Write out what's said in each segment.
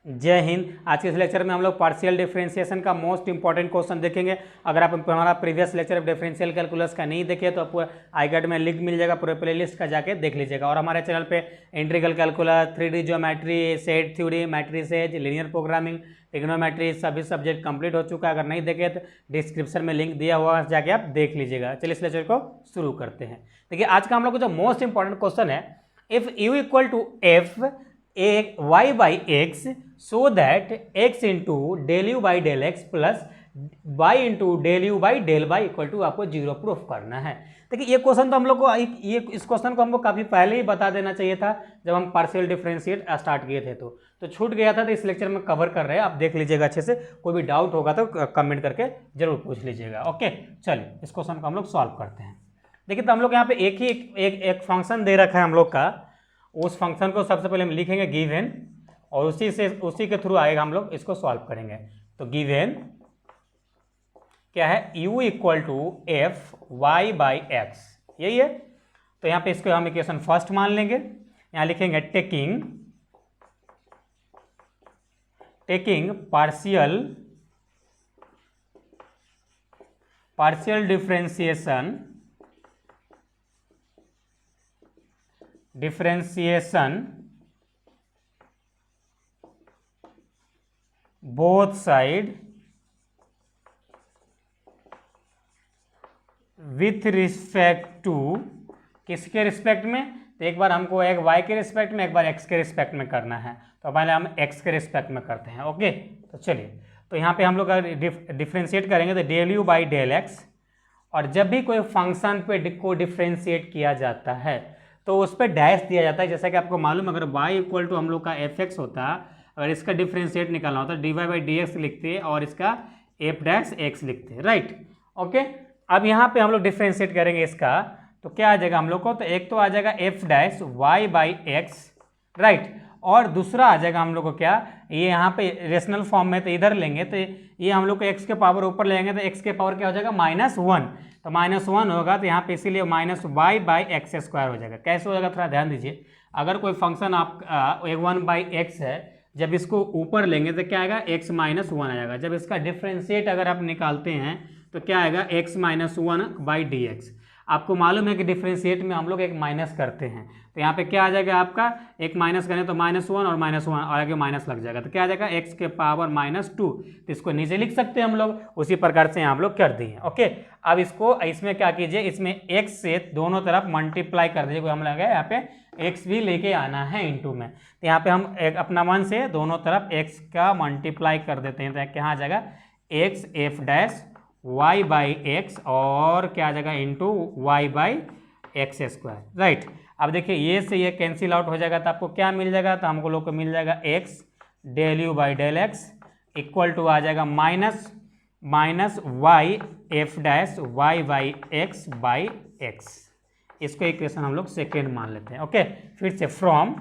जय हिंद। आज के इस लेक्चर में हम लोग पार्शियल डिफरेंशिएशन का मोस्ट इंपॉर्टेंट क्वेश्चन देखेंगे। अगर आप हमारा प्रीवियस लेक्चर डिफरेंशियल कैलकुलस का नहीं देखे तो आपको आई कार्ड में लिंक मिल जाएगा, पूरे प्लेलिस्ट का जाके देख लीजिएगा। और हमारे चैनल पे integral calculus, 3D geometry, set theory, matrices, linear programming, trigonometry सभी सब्जेक्ट कंप्लीट हो चुका है। अगर नहीं देखे तो डिस्क्रिप्शन में लिंक दिया हुआ है, जाके आप देख लीजिएगा। चलिए इस लेक्चर को शुरू करते हैं। देखिए आज का हम लोग को जो मोस्ट इंपॉर्टेंट क्वेश्चन है, if u equal to f y by x so that x into del u by del x plus y into del u by del y equal to आपको 0 प्रूफ करना है। देखिए ये question तो हम लोग को इस क्वेश्चन को हमको काफ़ी पहले ही बता देना चाहिए था जब हम पार्शियल डिफरेंशिएट स्टार्ट किए थे, तो छूट गया था। तो इस लेक्चर में कवर कर रहे हैं, आप देख लीजिएगा अच्छे से। कोई भी डाउट होगा तो कमेंट करके जरूर पूछ लीजिएगा। ओके चलिए इस क्वेश्चन को हम लोग सॉल्व करते हैं। देखिए तो हम लोग यहाँ पे एक फंक्शन दे रखा है हम लोग का। उस फंक्शन को सबसे पहले हम लिखेंगे गिवन, और उसी के थ्रू आएगा हम लोग इसको सॉल्व करेंगे। तो गिवन क्या है, u equal to f y by x, यही है। तो यहाँ पे इसको हम इक्वेशन फर्स्ट मान लेंगे। यहाँ लिखेंगे taking partial differentiation both side with respect to, किसके रिस्पेक्ट में, तो एक बार हमको एक y के रिस्पेक्ट में, एक बार x के रिस्पेक्ट में करना है। तो पहले हम x के रिस्पेक्ट में करते हैं। ओके तो चलिए, तो यहाँ पे हम लोग डिफ्रेंशिएट करेंगे तो del u by del x. और जब भी कोई फंक्शन पे को डिफ्रेंशिएट किया जाता है तो उस पर डैश दिया जाता है। जैसा कि आपको मालूम है, अगर y इक्वल टू हम लोग का एफ एक्स होता, अगर इसका डिफ्रेंशिएट निकालना होता d y by d x लिखते और इसका एफ डैश एक्स लिखते, राइट। ओके अब यहाँ पे हम लोग डिफ्रेंशिएट करेंगे इसका, तो क्या आ जाएगा हम लोग को, तो एक तो आ जाएगा f dash y by x, right. और दूसरा आ जाएगा हम लोग को क्या, ये यहाँ पे रेशनल फॉर्म में तो इधर लेंगे तो ये हम लोग को एक्स के पावर ऊपर लेंगे तो एक्स के पावर क्या हो जाएगा -1। तो -1 होगा तो यहाँ पे इसीलिए minus y by x square हो जाएगा। कैसे हो जाएगा थोड़ा ध्यान दीजिए। अगर कोई फंक्शन आप 1 बाई एक्स है, जब इसको ऊपर लेंगे तो क्या आएगा, x -1 आ जाएगा। जब इसका डिफ्रेंशिएट अगर आप निकालते हैं तो क्या आएगा, x -1 बाई डी एक्स। आपको मालूम है कि डिफ्रेंशिएट में हम लोग एक माइनस करते हैं, तो यहाँ पे क्या आ जाएगा आपका, एक माइनस करें तो -1 और -1 और आगे माइनस लग जाएगा, तो क्या आ जाएगा x के पावर -2। तो इसको नीचे लिख सकते हैं हम लोग, उसी प्रकार से हम लोग कर दिए। ओके अब इसमें क्या कीजिए, इसमें x से दोनों तरफ मल्टीप्लाई कर दीजिए। हम लगे यहाँ पे x भी लेके आना है इंटू में, तो यहाँ पे हम एक अपना मन से दोनों तरफ x का मल्टीप्लाई कर देते हैं। तो क्या आ जाएगा, x f dash y by x और क्या आ जाएगा into y by x square, right. अब देखिए ये से ये कैंसिल आउट हो जाएगा तो आपको क्या मिल जाएगा, तो हमको लोग को मिल जाएगा x del u by del x equal to आ जाएगा minus y f dash y by x by x. इसको इक्वेशन हम लोग सेकेंड मान लेते हैं। ओके फिर से फ्रॉम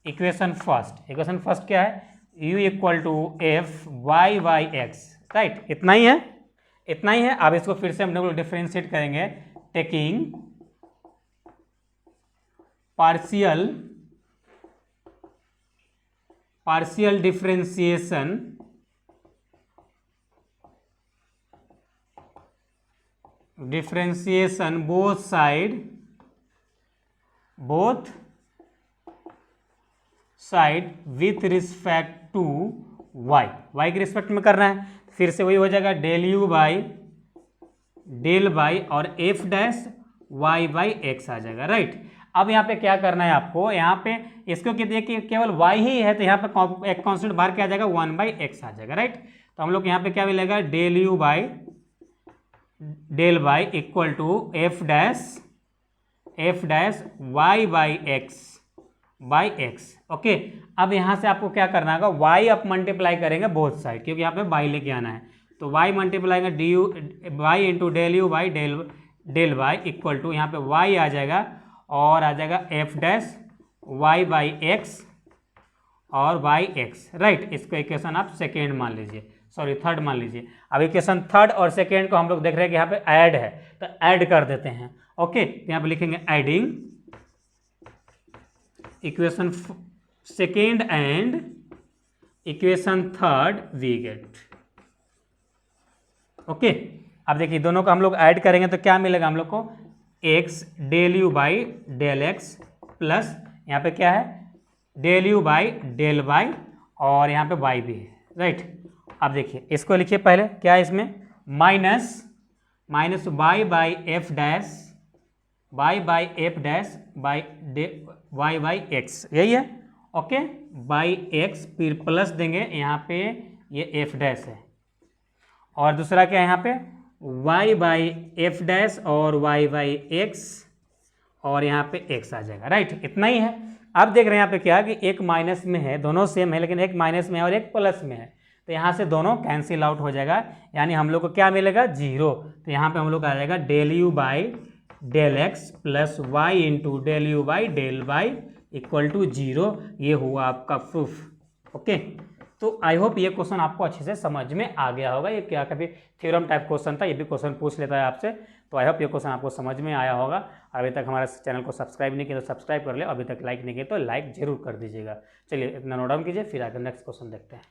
इक्वेशन फर्स्ट क्या है, u equal to f y by x, right. इतना ही है। अब इसको फिर से हम लोग डिफरेंशिएट करेंगे, taking partial differentiation both side with respect to y के रिस्पेक्ट में करना है। फिर से वही हो जाएगा del u by del by और f dash y by x आ जाएगा, राइट। अब यहाँ पे क्या करना है आपको, यहाँ पे इसको देखिए केवल y ही है तो यहाँ पे एक कांस्टेंट बाहर क्या आ जाएगा, 1 बाई एक्स आ जाएगा, राइट। तो हम लोग यहाँ पे क्या मिलेगा, del u by del by equal to f dash y by x by x. Okay अब यहाँ से आपको क्या करना होगा, y आप मल्टीप्लाई करेंगे बोथ साइड, क्योंकि यहाँ पे y लेके आना है। तो y मल्टीप्लाई करेंगे d u y into del u by del y equal to यहाँ पे y आ जाएगा और आ जाएगा f dash y by x और बाई एक्स, राइट। इसको इक्वेशन आप सेकेंड मान लीजिए, सॉरी थर्ड मान लीजिए। अब इक्वेशन थर्ड और सेकेंड को हम लोग देख रहे हैं कि यहाँ पे ऐड है तो ऐड कर देते हैं। ओके यहाँ पे लिखेंगे adding equation second and equation third we get. Okay, अब देखिए दोनों को हम लोग ऐड करेंगे तो क्या मिलेगा हम लोग को, x del u by del x plus यहाँ पे क्या है del u by del y और यहाँ पे y भी है, राइट। अब देखिए इसको लिखिए पहले, क्या है इसमें minus y by F dash y by F dash by y by x, यही है। ओके, बाई एक्स फिर प्लस देंगे यहाँ पे ये एफ डैश है और दूसरा क्या है यहाँ पे y बाई एफ डैश और y बाई एक्स और यहाँ पे x आ जाएगा, राइट। इतना ही है। अब देख रहे हैं यहाँ पे क्या कि एक माइनस में है, दोनों सेम है लेकिन एक माइनस में है और एक प्लस में है, तो यहाँ से दोनों कैंसिल आउट हो जाएगा, यानी हम लोग को क्या मिलेगा 0। तो यहाँ पे हम लोग आ जाएगा del u by del x plus y into del u by del y equal to 0। ये हुआ आपका प्रूफ। ओके, तो आई होप ये क्वेश्चन आपको अच्छे से समझ में आ गया होगा। ये क्या कभी थ्योरम टाइप क्वेश्चन था, ये भी क्वेश्चन पूछ लेता है आपसे, तो आई होप ये क्वेश्चन आपको समझ में आया होगा। अभी तक हमारे चैनल को सब्सक्राइब नहीं किया तो सब्सक्राइब कर ले, अभी तक लाइक नहीं किया तो लाइक जरूर कर दीजिएगा। चलिए इतना नोट डाउन कीजिए, फिर आगे नेक्स्ट क्वेश्चन देखते हैं।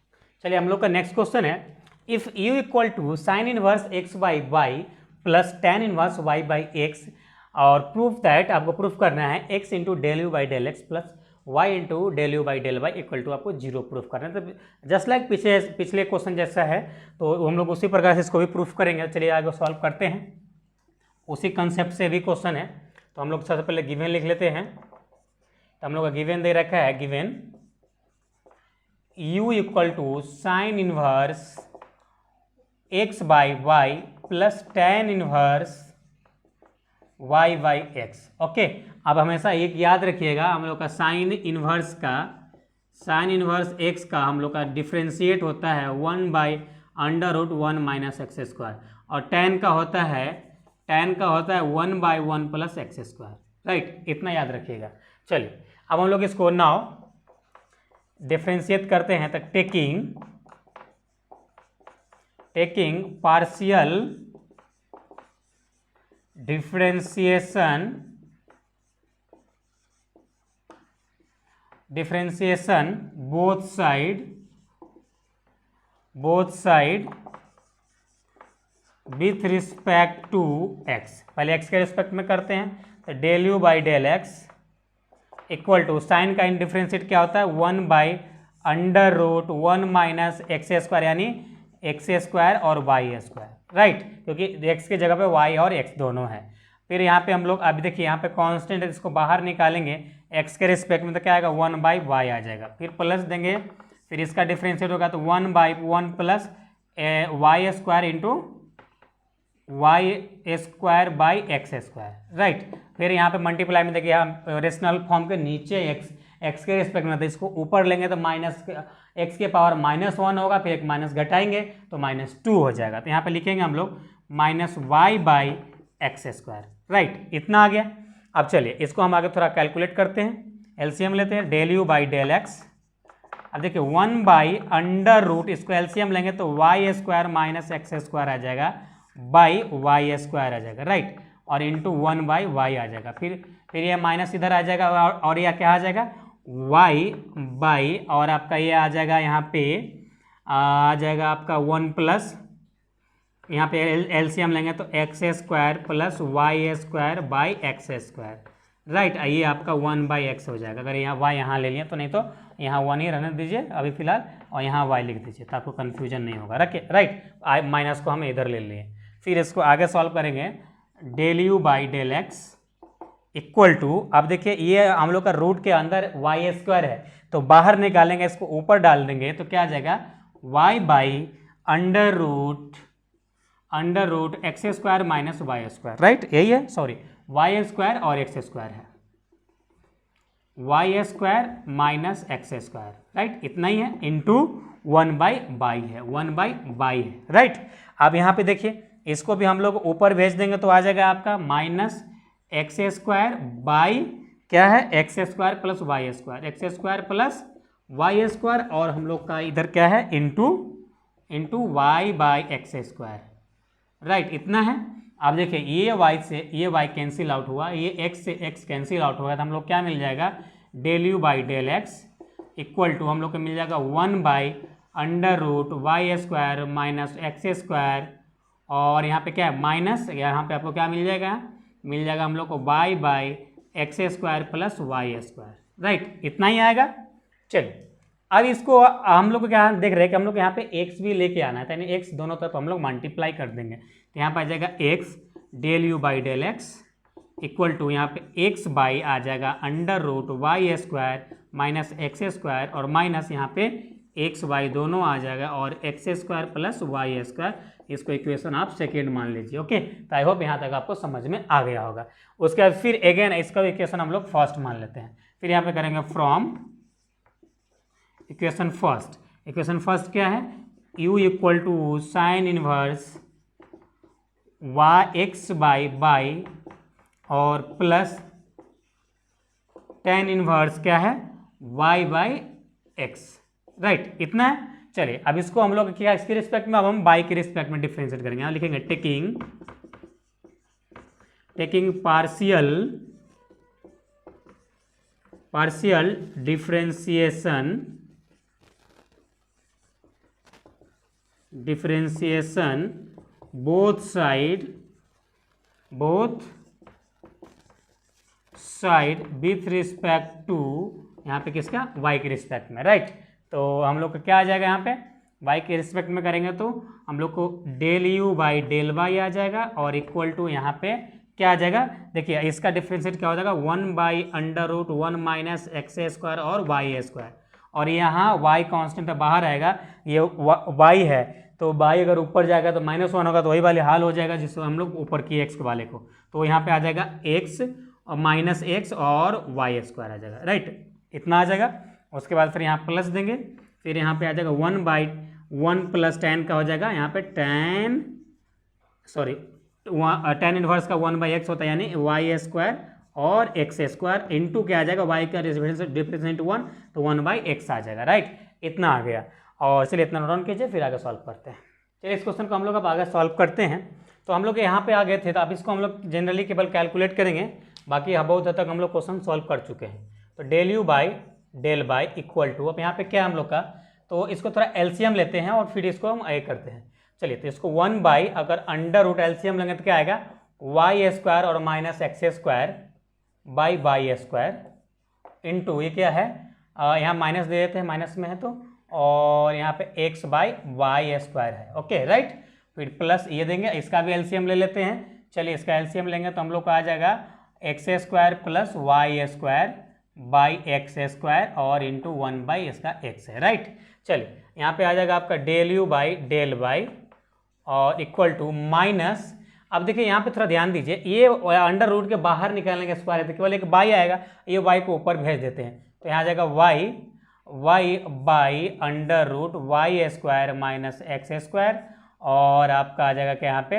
चलिए हम लोग का नेक्स्ट क्वेश्चन है, if u equal to sine inverse x by y plus tan inverse y by x और प्रूफ दैट, आपको प्रूफ करना है x into del u by del x plus y into del u by del y equal to आपको 0 proof करना है। तो just like पिछले question जैसा है, तो हम लोग उसी प्रकार से इसको भी प्रूफ करेंगे। चलिए आगे सॉल्व करते हैं, उसी कंसेप्ट से भी क्वेश्चन है। तो हम लोग सबसे पहले गिवन लिख लेते हैं। तो हम लोग का गिवन दे रखा है, given u equal to sine inverse x by y plus tan inverse y by x. Okay, अब हमेशा एक याद रखिएगा, हम लोग का साइन इनवर्स x का हम लोग का डिफ्रेंशिएट होता है 1 by under root 1 minus x square और tan का होता है 1 by 1 plus x square, right. इतना याद रखिएगा। चलिए अब हम लोग इसको नाउ डिफ्रेंशिएट करते हैं। तो taking partial differentiation both side with respect to x. पहले x के रिस्पेक्ट में करते हैं, तो del u by del x equal to sine का डिफ्रेंशिएट क्या होता है 1 by under root 1 minus x square, यानी एक्स स्क्वायर और वाई स्क्वायर, राइट, क्योंकि x की जगह पे y और x दोनों है। फिर यहाँ पे हम लोग अभी देखिए यहाँ पे कांस्टेंट है, इसको बाहर निकालेंगे x के रिस्पेक्ट में, तो क्या आएगा 1 बाई वाई आ जाएगा। फिर प्लस देंगे, फिर इसका डिफ्रेंशिएट होगा तो 1 by 1 plus y square into y square by x square, right. फिर यहाँ पे मल्टीप्लाई में देखिए हम रेशनल फॉर्म के नीचे x के रिस्पेक्ट में, तो इसको ऊपर लेंगे तो माइनस एक्स के पावर -1 होगा, फिर एक माइनस घटाएंगे तो -2 हो जाएगा। तो यहाँ पे लिखेंगे हम लोग minus y by x square, right. इतना आ गया। अब चलिए इसको हम आगे थोड़ा कैलकुलेट करते हैं, एलसीएम लेते हैं, del u by del x. अब देखिए 1 बाई अंडर रूट, इसको एलसीएम लेंगे तो y square minus x square आ जाएगा बाई वाई स्क्वायर आ जाएगा, राइट, और इंटू 1 बाई वाई आ जाएगा। फिर ये माइनस इधर आ जाएगा और यह क्या आ जाएगा y बाई, और आपका ये आ जाएगा यहाँ पे आ जाएगा आपका 1 प्लस, यहाँ पे एलसीएम लेंगे तो x square plus y square by x square, right. ये आपका 1 बाई एक्स हो जाएगा। अगर यहाँ y यहाँ ले लिया तो, नहीं तो यहाँ 1 ही रहने दीजिए अभी फिलहाल, और यहाँ y लिख दीजिए ताकि कन्फ्यूजन नहीं होगा, रखिए, राइट। माइनस को हम इधर ले लिए। फिर इसको आगे सॉल्व करेंगे, del u by del x equal to, अब देखिए ये हम लोग का रूट के अंदर वाई स्क्वायर है, तो बाहर निकालेंगे, इसको ऊपर डाल देंगे तो क्या आ जाएगा y by under root x square minus y square, right, यही है, सॉरी वाई स्क्वायर और एक्स स्क्वायर है, y square minus x square, right, इतना ही है, इंटू 1 बाई बाई है, 1 बाई बाई है, राइट। अब यहाँ पे देखिए इसको भी हम लोग ऊपर भेज देंगे तो आ जाएगा आपका माइनस एक्स स्क्वायर बाई क्या है x square plus y square, x square plus y square, और हम लोग का इधर क्या है into y by x square, right, इतना है। अब देखिए ये y से ये y कैंसिल आउट हुआ, ये x से x कैंसिल आउट होगा, तो हम लोग क्या मिल जाएगा del u by del x equal to हम लोग को मिल जाएगा 1/√y² माइनस x², और यहाँ पे क्या है माइनस, यहाँ पे आपको क्या मिल जाएगा हम लोग को y/x² प्लस y², राइट, इतना ही आएगा। चलिए अब इसको हम लोग को क्या देख रहे हैं कि हम लोग यहाँ पे x भी लेके आना है, तो यानी x दोनों तरफ हम लोग मल्टीप्लाई कर देंगे, तो यहाँ पे आ जाएगा x ∂u/∂x इक्वल टू यहाँ पे x बाई आ जाएगा √y² माइनस x², और माइनस यहाँ पे x y दोनों आ जाएगा और x² प्लस y²। इसको इक्वेशन आप सेकेंड मान लीजिए। ओके, तो आई होप यहाँ तक आपको समझ में आ गया होगा। उसके बाद फिर अगेन इसका इक्वेशन हम लोग फर्स्ट मान लेते हैं, फिर यहाँ पे करेंगे फ्रॉम इक्वेशन फर्स्ट क्या है, u equal to sine inverse x by और प्लस tan इनवर्स क्या है y/x, राइट, इतना है। चलिए अब इसको हम लोग क्या इसके रिस्पेक्ट में, अब हम y के रिस्पेक्ट में डिफरेंशिएट करेंगे। यहाँ लिखेंगे taking partial differentiation both side with respect to यहाँ पे किसका y के रिस्पेक्ट में, राइट। तो हम लोग को क्या आ जाएगा यहाँ पे y के रिस्पेक्ट में करेंगे तो हम लोग को ∂u/∂y आ जाएगा, और इक्वल टू यहाँ पे क्या आ जाएगा, देखिए इसका डिफरेंशिएट क्या हो जाएगा 1/√1 माइनस x² और y², और यहाँ y कांस्टेंट बाहर आएगा, ये y है तो y अगर ऊपर जाएगा तो -1 होगा, तो वही वाले हाल हो जाएगा जिसको हम लोग ऊपर किए x वाले को, तो यहाँ पे आ जाएगा x और माइनस x और y² आ जाएगा, राइट, इतना आ जाएगा। उसके बाद फिर यहाँ प्लस देंगे, फिर यहाँ पे आ जाएगा 1/1 प्लस tan का हो जाएगा यहाँ पे tan इनवर्स का 1/x होता है यानी y² और x² इंटू क्या आ जाएगा y का रिप्रेजेंट 1 तो 1/x आ जाएगा, राइट, इतना आ गया। और चलिए इतना नोट डाउन कीजिए, फिर आगे सॉल्व करते हैं। चलिए इस क्वेश्चन को हम लोग अब आगे सॉल्व करते हैं। तो हम लोग यहाँ पे आ गए थे, तो अब इसको हम लोग जनरली केवल कैलकुलेट करेंगे, बाकी बहुत हद तक हम लोग क्वेश्चन सॉल्व कर चुके हैं। तो ∂u/∂y इक्वल टू, अब यहाँ पे क्या हम लोग का, तो इसको थोड़ा एलसीएम लेते हैं और फिर इसको हम ए करते हैं। चलिए तो इसको 1/ अगर √ एलसीएम लेंगे तो क्या आएगा y² और minus x² by y² into ये क्या है, यहाँ माइनस दे देते हैं, माइनस में है तो, और यहाँ पे x/y² है, ओके, राइट। फिर प्लस ये देंगे, इसका भी एलसीएम ले लेते हैं। चलिए इसका एलसीएम लेंगे तो हम लोग को आ जाएगा x² plus y² by x² और इंटू 1/ इसका x है, राइट। चलिए यहाँ पे आ जाएगा आपका ∂u/∂y और इक्वल टू माइनस, अब देखिए यहाँ पे थोड़ा ध्यान दीजिए, ये अंडर रूट के बाहर निकालने का स्क्वायर है तो केवल एक y आएगा, ये y को ऊपर भेज देते हैं, तो यहाँ आ जाएगा y/√y² माइनस x², और आपका आ जाएगा कि यहाँ पे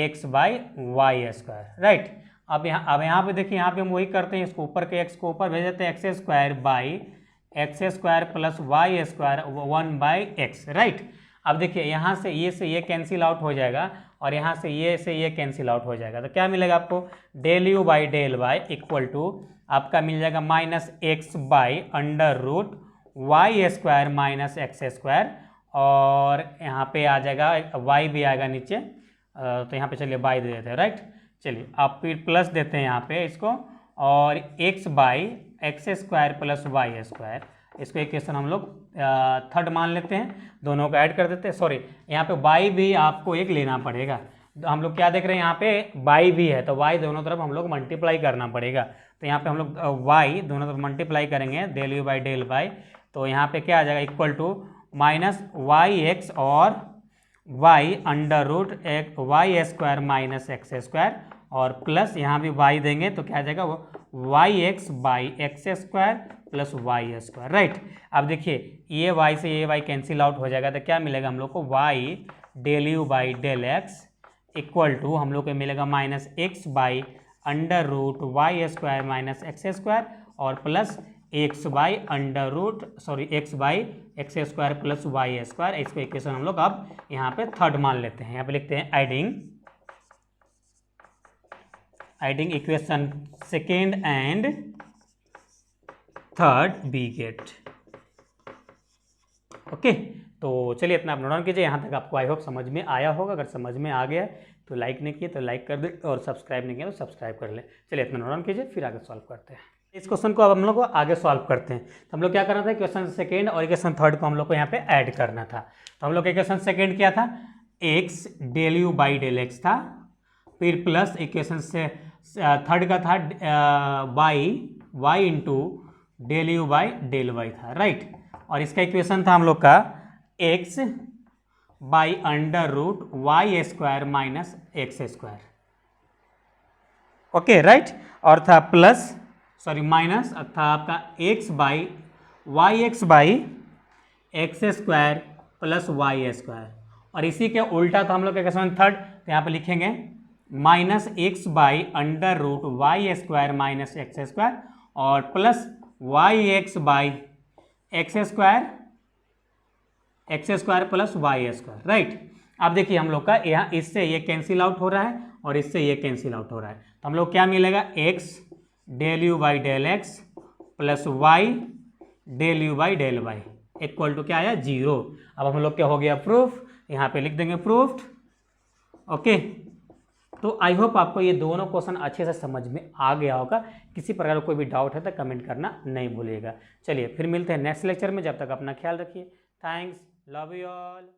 x/y², राइट। अब यहाँ पे देखिए, यहाँ पे हम वही करते हैं, इसको ऊपर के x को ऊपर भेज देते हैं, x² by x² plus y² 1/x, right. अब देखिए यहाँ से ये कैंसिल आउट हो जाएगा, और यहाँ से ये कैंसिल आउट हो जाएगा, तो क्या मिलेगा आपको ∂u/∂y इक्वल टू आपका मिल जाएगा -x/√y² माइनस x², और यहाँ पे आ जाएगा y भी आएगा नीचे, तो यहाँ पे चलिए y दे देते हैं, राइट। चलिए आप फिर प्लस देते हैं यहाँ पे इसको, और x/x² प्लस y², इसको इक्वेशन हम लोग थर्ड मान लेते हैं, दोनों को ऐड कर देते हैं। सॉरी, यहाँ पे y भी आपको एक लेना पड़ेगा, तो हम लोग क्या देख रहे हैं यहाँ पे y भी है, तो y दोनों तरफ हम लोग मल्टीप्लाई करना पड़ेगा, तो यहाँ पे हम लोग y दोनों तरफ मल्टीप्लाई करेंगे ∂u/∂y, तो यहाँ पे क्या आ जाएगा इक्वल टू -yx और y/√y² माइनस x² और प्लस यहाँ भी y देंगे तो क्या आ जाएगा वो yx/x² प्लस y², राइट। अब देखिए ये y से ये y कैंसिल आउट हो जाएगा, तो क्या मिलेगा हम लोग को y ∂u/∂x इक्वल टू हम लोग को मिलेगा -x/√y² माइनस x² और प्लस x/x² प्लस y²। इसको इक्वेशन हम लोग अब यहाँ पे थर्ड मान लेते हैं। यहाँ पे लिखते हैं adding equation second and third we get okay, तो चलिए इतना आप नोट डाउन कीजिए। यहाँ तक आपको आई होप समझ में आया होगा। अगर समझ में आ गया तो लाइक नहीं किए तो लाइक कर दे, और सब्सक्राइब नहीं किया तो सब्सक्राइब कर ले। चलिए इतना नोट डाउन कीजिए, फिर आगे सॉल्व करते हैं। इस क्वेश्चन को अब हम लोग को आगे सॉल्व करते हैं। तो हम लोग क्या करना था, क्वेश्चन सेकेंड और इक्वेशन थर्ड को हम लोग को यहाँ पे ऐड करना था। तो हम लोग का क्वेश्चन सेकेंड क्या था, x del u by del x था, फिर प्लस इक्वेशन से थर्ड का था by y into del u by del y था, राइट। और इसका इक्वेशन था हम लोग का x by under root y square minus x square, okay right. और था प्लस सॉरी माइनस था आपका x by y x by x square plus y square. और इसी के उल्टा था हम लोग का क्वेश्चन थर्ड, तो यहाँ पे लिखेंगे minus x by under root y square minus x square और plus y x by x square plus y square, right. अब देखिए हम लोग का यहाँ इससे ये कैंसिल आउट हो रहा है और इससे ये कैंसिल आउट हो रहा है, तो हम लोग क्या मिलेगा, x del u by del x plus y del u by del y equal to क्या आया, 0। अब हम लोग क्या हो गया, प्रूफ। यहाँ पे लिख देंगे प्रूफ्ड, ओके। तो आई होप आपको ये दोनों क्वेश्चन अच्छे से समझ में आ गया होगा। किसी प्रकार का कोई भी डाउट है तो कमेंट करना नहीं भूलिएगा। चलिए फिर मिलते हैं नेक्स्ट लेक्चर में, जब तक अपना ख्याल रखिए। Thanks, love you all.